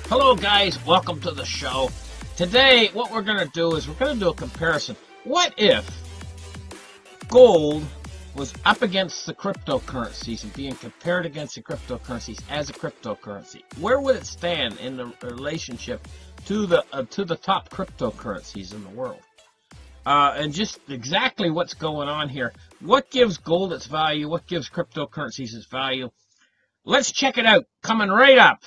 Hello guys, welcome to the show. Today what we're going to do is we're going to do a comparison. What if gold was up against the cryptocurrencies and being compared against the cryptocurrencies as a cryptocurrency? Where would it stand in the relationship to the top cryptocurrencies in the world? And just exactly what's going on here. What gives gold its value? What gives cryptocurrencies its value? Let's check it out. Coming right up.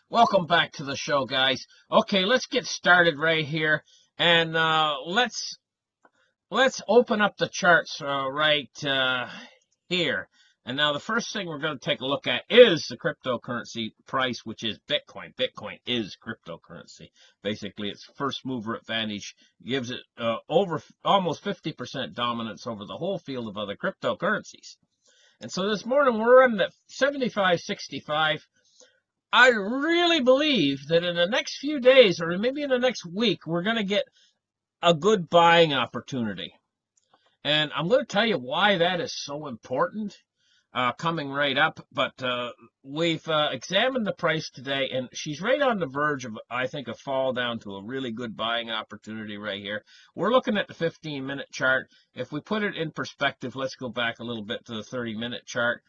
Welcome back to the show, guys. Okay, let's get started right here, and let's open up the charts right here. And now the first thing we're going to take a look at is the cryptocurrency price, which is Bitcoin. Bitcoin is cryptocurrency. Basically, its first mover advantage gives it over almost 50% dominance over the whole field of other cryptocurrencies. And so this morning we're running at 75.65. I really believe that in the next few days, or maybe in the next week, we're going to get a good buying opportunity. And I'm going to tell you why that is so important coming right up. But we've examined the price today, and she's right on the verge of, I think, a fall down to a really good buying opportunity right here. We're looking at the 15-minute chart. If we put it in perspective, let's go back a little bit to the 30-minute chart.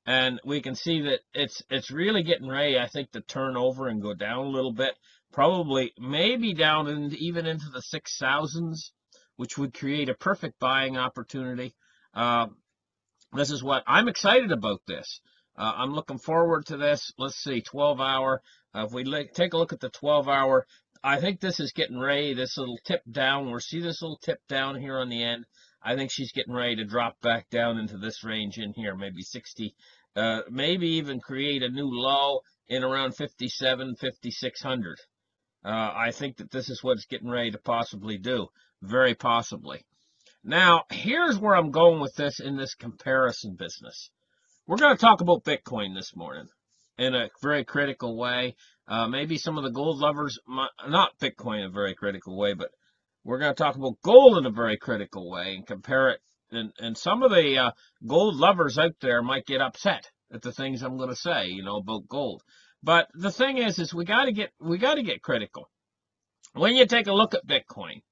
And we can see that it's really getting ready, I think, to turn over and go down a little bit. Probably, maybe down even into the 6,000s, which would create a perfect buying opportunity. This is what I'm excited about. This. I'm looking forward to this. Let's see, 12-hour. If we take a look at the 12-hour, I think this is getting ready. This little tip down. We'll see this little tip down here on the end. I think she's getting ready to drop back down into this range in here, maybe 60, maybe even create a new low in around 57, 5,600. I think that this is what it's getting ready to possibly do, very possibly. Now, here's where I'm going with this in this comparison business. We're going to talk about Bitcoin this morning in a very critical way. Maybe some of the gold lovers, not Bitcoin in a very critical way, but we're going to talk about gold in a very critical way and compare it. And some of the gold lovers out there might get upset at the things I'm going to say, you know, about gold. But the thing is we got to get critical. When you take a look at Bitcoin,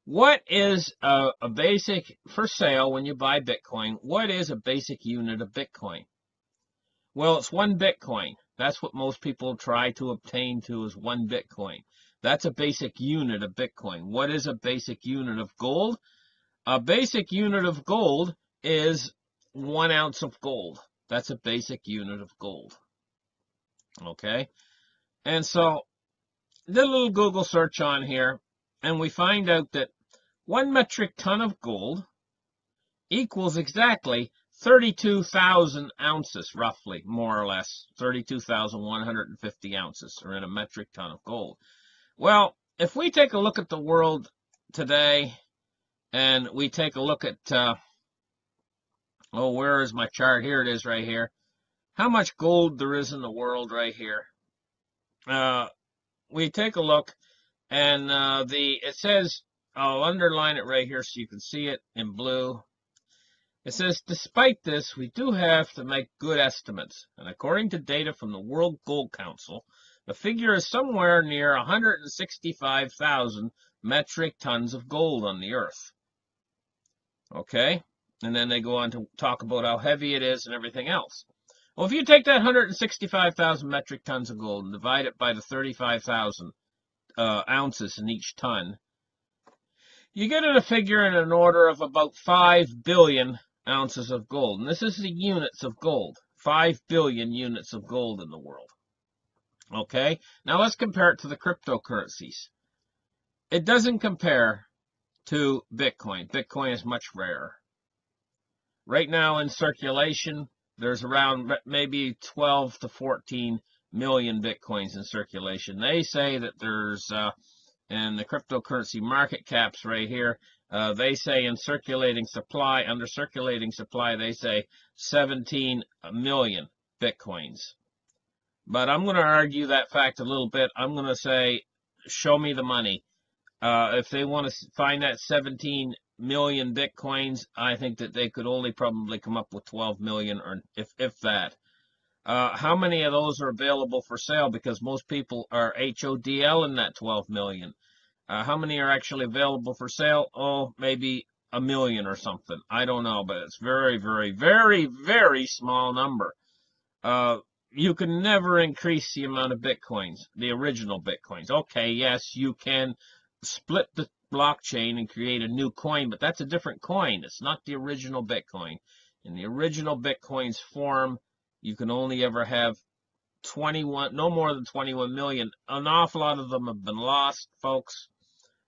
what is a basic for sale when you buy Bitcoin? What is a basic unit of Bitcoin? Well, it's 1 Bitcoin. That's what most people try to obtain to is 1 Bitcoin. That's a basic unit of Bitcoin. What is a basic unit of gold? A basic unit of gold is 1 ounce of gold. That's a basic unit of gold. Okay? And so, did a little Google search on here, and we find out that 1 metric ton of gold equals exactly 32,000 ounces, roughly, more or less. 32,150 ounces are in a metric ton of gold. Well, if we take a look at the world today, and we take a look at, where is my chart? Here it is right here. How much gold there is in the world right here. We take a look, and it says, I'll underline it right here so you can see it in blue. It says, despite this, we do have to make good estimates. And according to data from the World Gold Council, the figure is somewhere near 165,000 metric tons of gold on the earth. Okay? And then they go on to talk about how heavy it is and everything else. Well, if you take that 165,000 metric tons of gold and divide it by the 35,000 ounces in each ton, you get a figure in an order of about 5 billion ounces of gold. And this is the units of gold. 5 billion units of gold in the world. Okay, now let's compare it to the cryptocurrencies. It doesn't compare to Bitcoin. Bitcoin is much rarer. Right now in circulation, there's around maybe 12 to 14 million Bitcoins in circulation. They say that there's and the cryptocurrency market caps right here, they say in circulating supply, under circulating supply, they say 17 million Bitcoins. But I'm going to argue that fact a little bit. I'm going to say, show me the money. If they want to find that 17 million Bitcoins, I think that they could only probably come up with 12 million, or if that. How many of those are available for sale? Because most people are HODL in that 12 million. How many are actually available for sale? Oh, maybe a million or something. I don't know, but it's very, very, very, very small number. You can never increase the amount of Bitcoins, the original Bitcoins. Okay, yes, you can split the blockchain and create a new coin, but that's a different coin. It's not the original Bitcoin. In the original Bitcoin's form, you can only ever have 21, no more than 21 million. An awful lot of them have been lost, folks.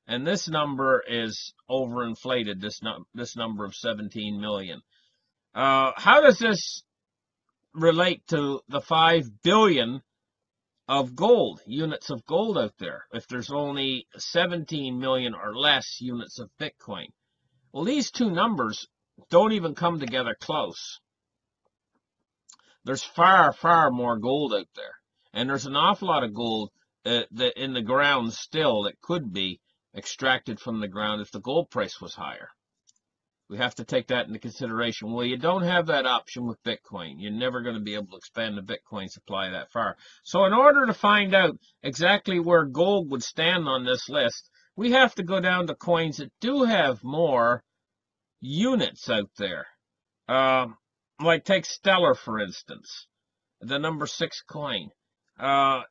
And this number is overinflated, this number of 17 million. How does this relate to the 5 billion of gold, units of gold out there, if there's only 17 million or less units of Bitcoin? Well, these two numbers don't even come together close. There's far, far more gold out there. And there's an awful lot of gold that in the ground still that could be extracted from the ground if the gold price was higher. We have to take that into consideration. Well, you don't have that option with Bitcoin. You're never going to be able to expand the Bitcoin supply that far. So in order to find out exactly where gold would stand on this list, we have to go down to coins that do have more units out there. Like take Stellar, for instance, the number 6 coin.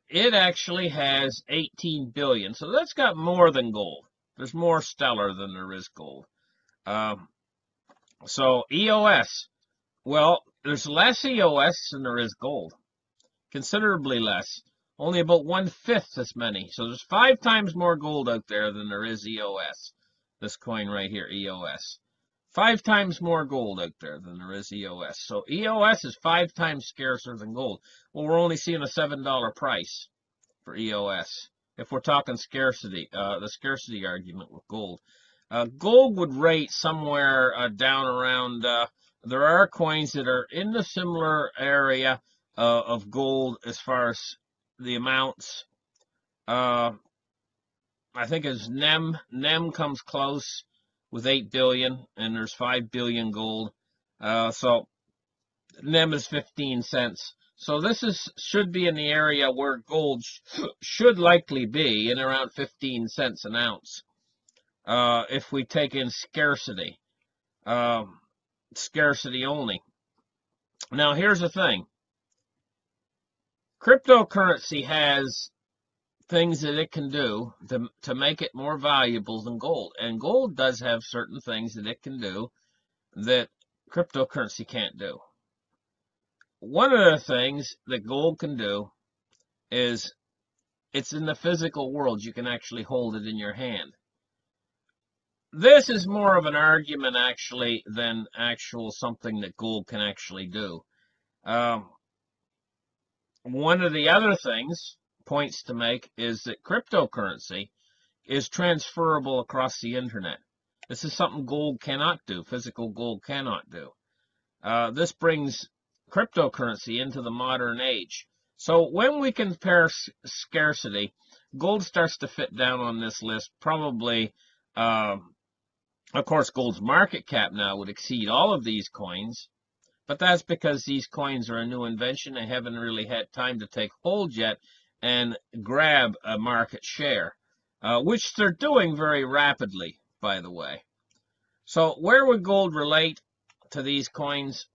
It actually has 18 billion. So that's got more than gold. There's more Stellar than there is gold. So EOS, well, there's less EOS than there is gold. Considerably less. Only about 1/5 as many. So there's 5 times more gold out there than there is EOS. This coin right here, EOS. 5 times more gold out there than there is EOS. So EOS is 5 times scarcer than gold. Well, we're only seeing a $7 price for EOS. If we're talking scarcity, the scarcity argument with gold. Gold would rate somewhere down around, there are coins that are in the similar area of gold as far as the amounts. I think it's NEM. NEM comes close with 8 billion, and there's 5 billion gold. So NEM is 15 cents. So this should be in the area where gold should likely be, in around 15 cents an ounce. If we take in scarcity, scarcity only. Now, here's the thing. Cryptocurrency has things that it can do to make it more valuable than gold. And gold does have certain things that it can do that cryptocurrency can't do. One of the things that gold can do is it's in the physical world. You can actually hold it in your hand. This is more of an argument, actually, than actual something that gold can actually do. One of the other points to make, is that cryptocurrency is transferable across the internet. This is something gold cannot do, physical gold cannot do. This brings cryptocurrency into the modern age. So when we compare scarcity, gold starts to fit down on this list, probably. Of course, gold's market cap now would exceed all of these coins, but that's because these coins are a new invention. They haven't really had time to take hold yet and grab a market share, which they're doing very rapidly, by the way. So where would gold relate to these coins?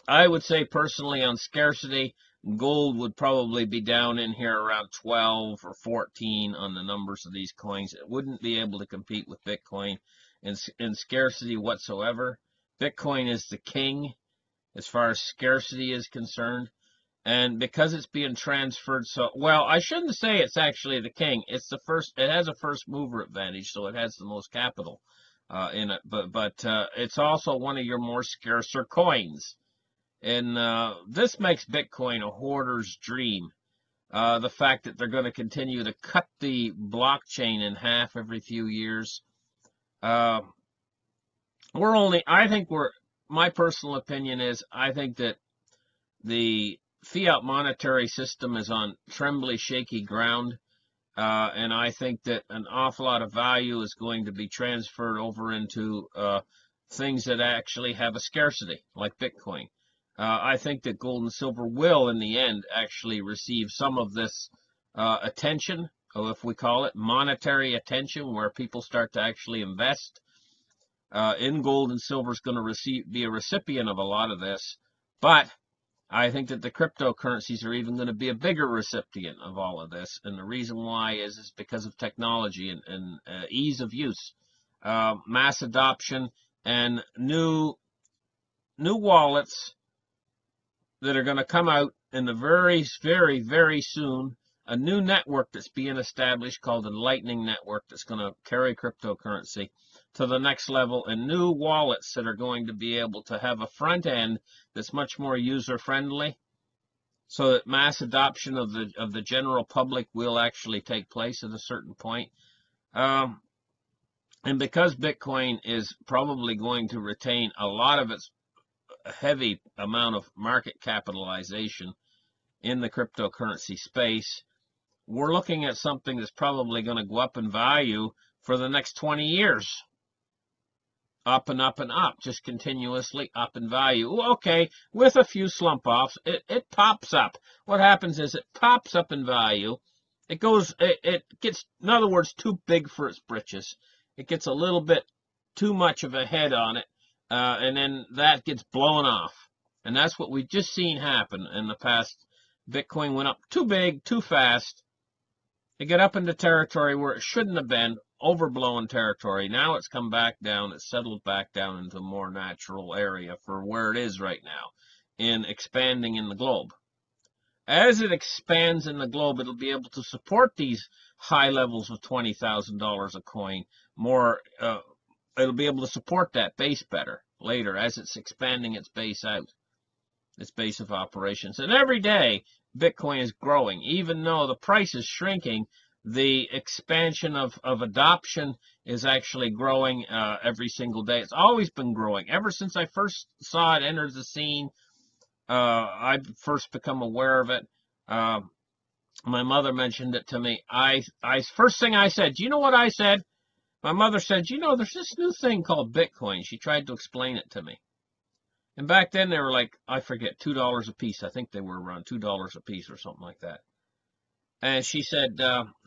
I would say personally on scarcity, gold would probably be down in here around 12 or 14 on the numbers of these coins. It wouldn't be able to compete with Bitcoin in scarcity whatsoever. Bitcoin is the king as far as scarcity is concerned. And because it's being transferred, well, I shouldn't say it's actually the king. It's the first. It has a first mover advantage, so it has the most capital in it. But it's also one of your more scarcer coins. And this makes Bitcoin a hoarder's dream. The fact that they're going to continue to cut the blockchain in half every few years. I think my personal opinion is, I think that the fiat monetary system is on trembly, shaky ground. And I think that an awful lot of value is going to be transferred over into things that actually have a scarcity, like Bitcoin. I think that gold and silver will, in the end, actually receive some of this attention, or if we call it monetary attention, where people start to actually invest in gold and silver is going to be a recipient of a lot of this. But I think that the cryptocurrencies are even going to be a bigger recipient of all of this. And the reason why is because of technology and ease of use, mass adoption, and new wallets that are going to come out in the very, very soon. A new network that's being established called the Lightning Network that's going to carry cryptocurrency to the next level, and new wallets that are going to be able to have a front end that's much more user friendly, so that mass adoption of the general public will actually take place at a certain point. And because Bitcoin is probably going to retain a lot of its heavy amount of market capitalization in the cryptocurrency space, we're looking at something that's probably going to go up in value for the next 20 years. Up and up and up, just continuously up in value. Okay, with a few slump offs, it pops up. What happens is it pops up in value. It gets, in other words, too big for its britches. It gets a little bit too much of a head on it, and then that gets blown off. And that's what we've just seen happen in the past. Bitcoin went up too big, too fast. It got up into territory where it shouldn't have been, overblown territory. Now it's come back down, it's settled back down into a more natural area for where it is right now, in expanding in the globe. As it expands in the globe, it'll be able to support these high levels of $20,000 a coin more. It'll be able to support that base better later as it's expanding its base out, its base of operations. And every day, Bitcoin is growing. Even though the price is shrinking, the expansion of adoption is actually growing every single day. It's always been growing. Ever since I first saw it enter the scene, I first become aware of it. My mother mentioned it to me. First thing I said, do you know what I said? My mother said, there's this new thing called Bitcoin. She tried to explain it to me. And back then they were like, I forget, $2 a piece. I think they were around $2 a piece or something like that. And she said,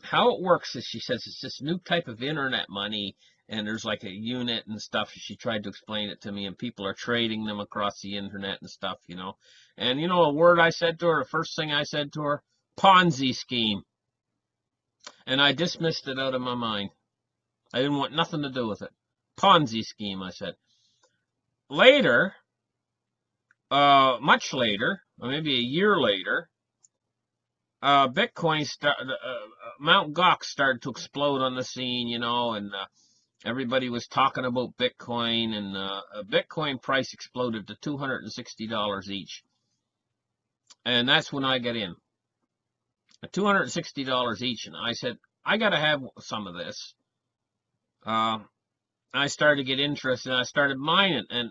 how it works is, she says, it's this new type of internet money, and there's like a unit and stuff. She tried to explain it to me, and people are trading them across the internet and stuff, And a word I said to her, the first thing I said to her, Ponzi scheme. And I dismissed it out of my mind. I didn't want nothing to do with it. Ponzi scheme, I said. Later, much later, or maybe a year later, Bitcoin Mt. Gox started to explode on the scene, and everybody was talking about Bitcoin, and Bitcoin price exploded to $260 each. And that's when I got in. $260 each, and I said, I got to have some of this. I started to get interested, and I started mining, and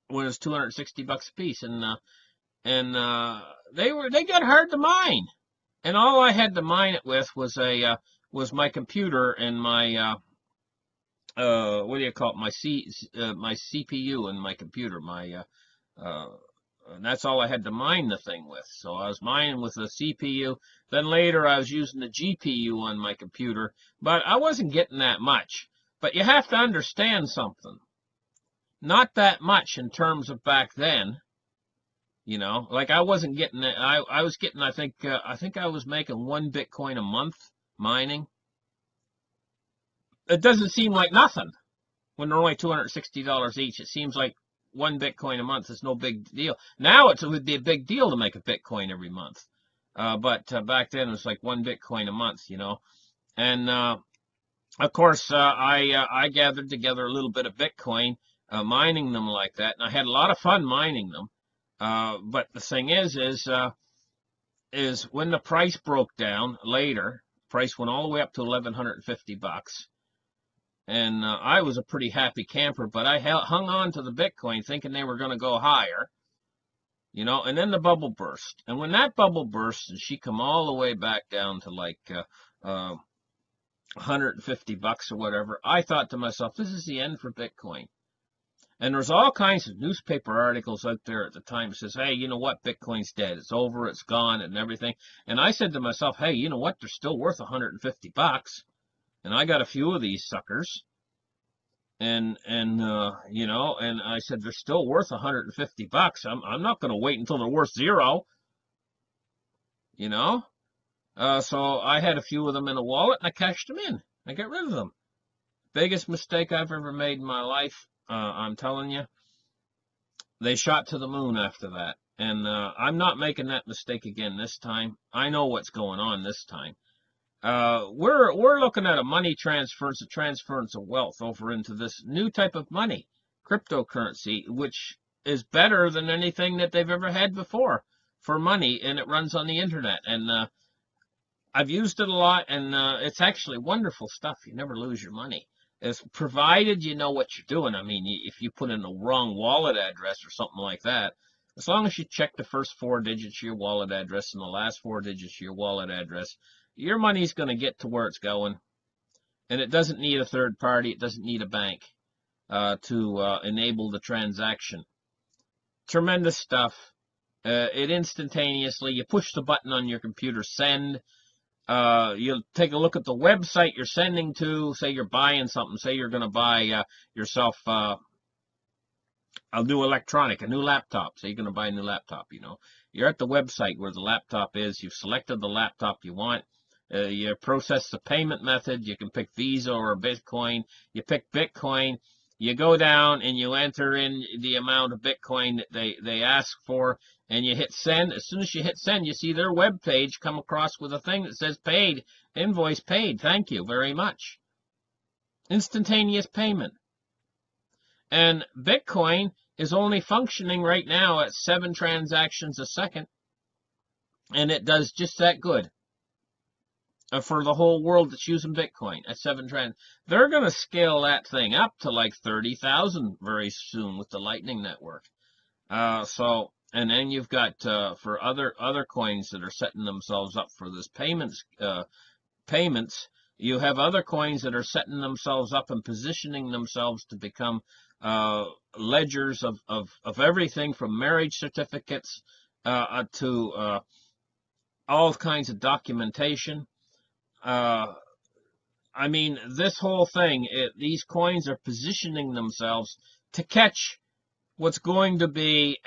when it was $260 a piece, and they got hard to mine, and all I had to mine it with was my computer and my what do you call it, my CPU and my computer, and that's all I had to mine the thing with. So I was mining with the CPU. Then later I was using the GPU on my computer, but I wasn't getting that much. But you have to understand something. Not that much in terms of back then. Like I wasn't getting it. I was getting, I think I was making 1 Bitcoin a month mining. It doesn't seem like nothing when they're only $260 each. It seems like 1 Bitcoin a month is no big deal. Now it would be a big deal to make a Bitcoin every month. But back then it was like 1 Bitcoin a month, And of course, I gathered together a little bit of Bitcoin, mining them like that, and I had a lot of fun mining them. But the thing is is when the price broke down later, price went all the way up to $1,150. And I was a pretty happy camper, but I hung on to the Bitcoin thinking they were going to go higher, and then the bubble burst. And when that bubble burst and she come all the way back down to like $150 or whatever, I thought to myself, this is the end for Bitcoin. And there's all kinds of newspaper articles out there at the time that says, hey, you know what? Bitcoin's dead. It's over. It's gone and everything. And I said to myself, hey, you know what? They're still worth $150. And I got a few of these suckers. And I said, they're still worth $150. I'm not going to wait until they're worth zero. So I had a few of them in a wallet and I cashed them in. I got rid of them. Biggest mistake I've ever made in my life. I'm telling you, they shot to the moon after that. And I'm not making that mistake again this time. I know what's going on this time. We're looking at a money transference, a transference of wealth over into this new type of money, cryptocurrency, which is better than anything that they've ever had before for money, and it runs on the internet. And I've used it a lot, and it's actually wonderful stuff. You never lose your money. It's provided you know what you're doing. I mean, if you put in the wrong wallet address or something like that, as long as you check the first 4 digits of your wallet address and the last 4 digits of your wallet address, your money's going to get to where it's going. And it doesn't need a third party. It doesn't need a bank to enable the transaction. Tremendous stuff. It instantaneously, you push the button on your computer, send. You'll take a look at the website you're sending to. Say you're buying something. Say you're going to buy yourself a new electronic, a new laptop. Say you're going to buy a new laptop, You're at the website where the laptop is. You've selected the laptop you want. You process the payment method. You can pick Visa or Bitcoin. You pick Bitcoin. You go down and you enter in the amount of Bitcoin that they ask for, and you hit send. As soon as you hit send, you see their web page come across with a thing that says paid, invoice paid. Thank you very much. Instantaneous payment. And Bitcoin is only functioning right now at 7 transactions a second, and it does just that good. For the whole world that's using Bitcoin at 7 trans. They're going to scale that thing up to like 30,000 very soon with the Lightning Network. And then you've got for other coins that are setting themselves up for this payments, you have other coins that are setting themselves up and positioning themselves to become ledgers of everything from marriage certificates to all kinds of documentation. I mean, this whole thing, these coins are positioning themselves to catch what's going to be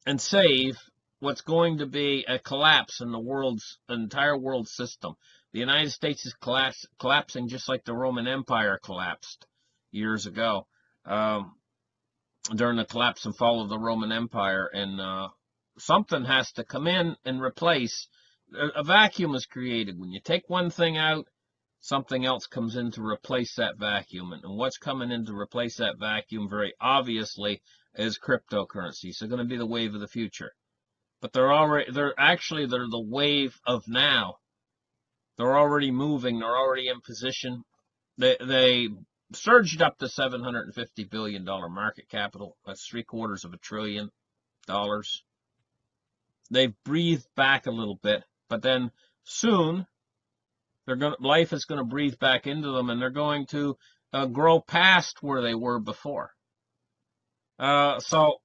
and save what's going to be a collapse in the entire world system. The United States is collapsing just like the Roman Empire collapsed years ago, during the collapse and fall of the Roman Empire. And something has to come in and replace. A vacuum is created. When you take one thing out, something else comes in to replace that vacuum. And what's coming in to replace that vacuum, very obviously, is cryptocurrencies. They're going to be the wave of the future. But they're the wave of now. They're already moving. They're already in position. They surged up to $750 billion market capital. That's $750 billion. They've breathed back a little bit. But then soon, life is going to breathe back into them, and they're going to grow past where they were before. So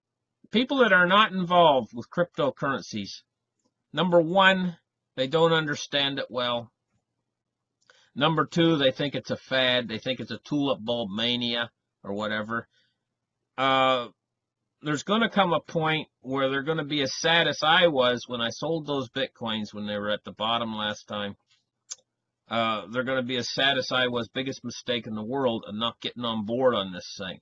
people that are not involved with cryptocurrencies, number one, they don't understand it well. Number two, they think it's a fad. They think it's a tulip bulb mania or whatever. There's going to come a point where they're going to be as sad as I was when I sold those Bitcoins when they were at the bottom last time. They're going to be as sad as I was, biggest mistake in the world, of not getting on board on this thing.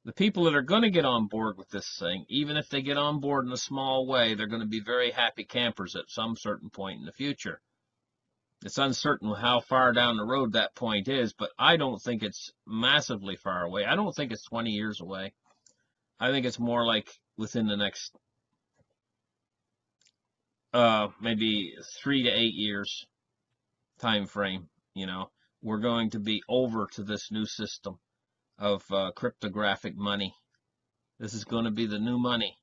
The people that are going to get on board with this thing, even if they get on board in a small way, they're going to be very happy campers at some certain point in the future. It's uncertain how far down the road that point is, but I don't think it's massively far away. I don't think it's 20 years away. I think it's more like within the next maybe 3 to 8 years time frame, we're going to be over to this new system of cryptographic money. This is going to be the new money.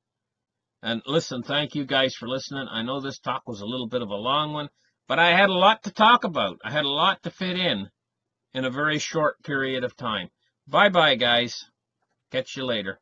And listen, thank you guys for listening. I know this talk was a little bit of a long one, but I had a lot to talk about. I had a lot to fit in a very short period of time. Bye-bye, guys. Catch you later.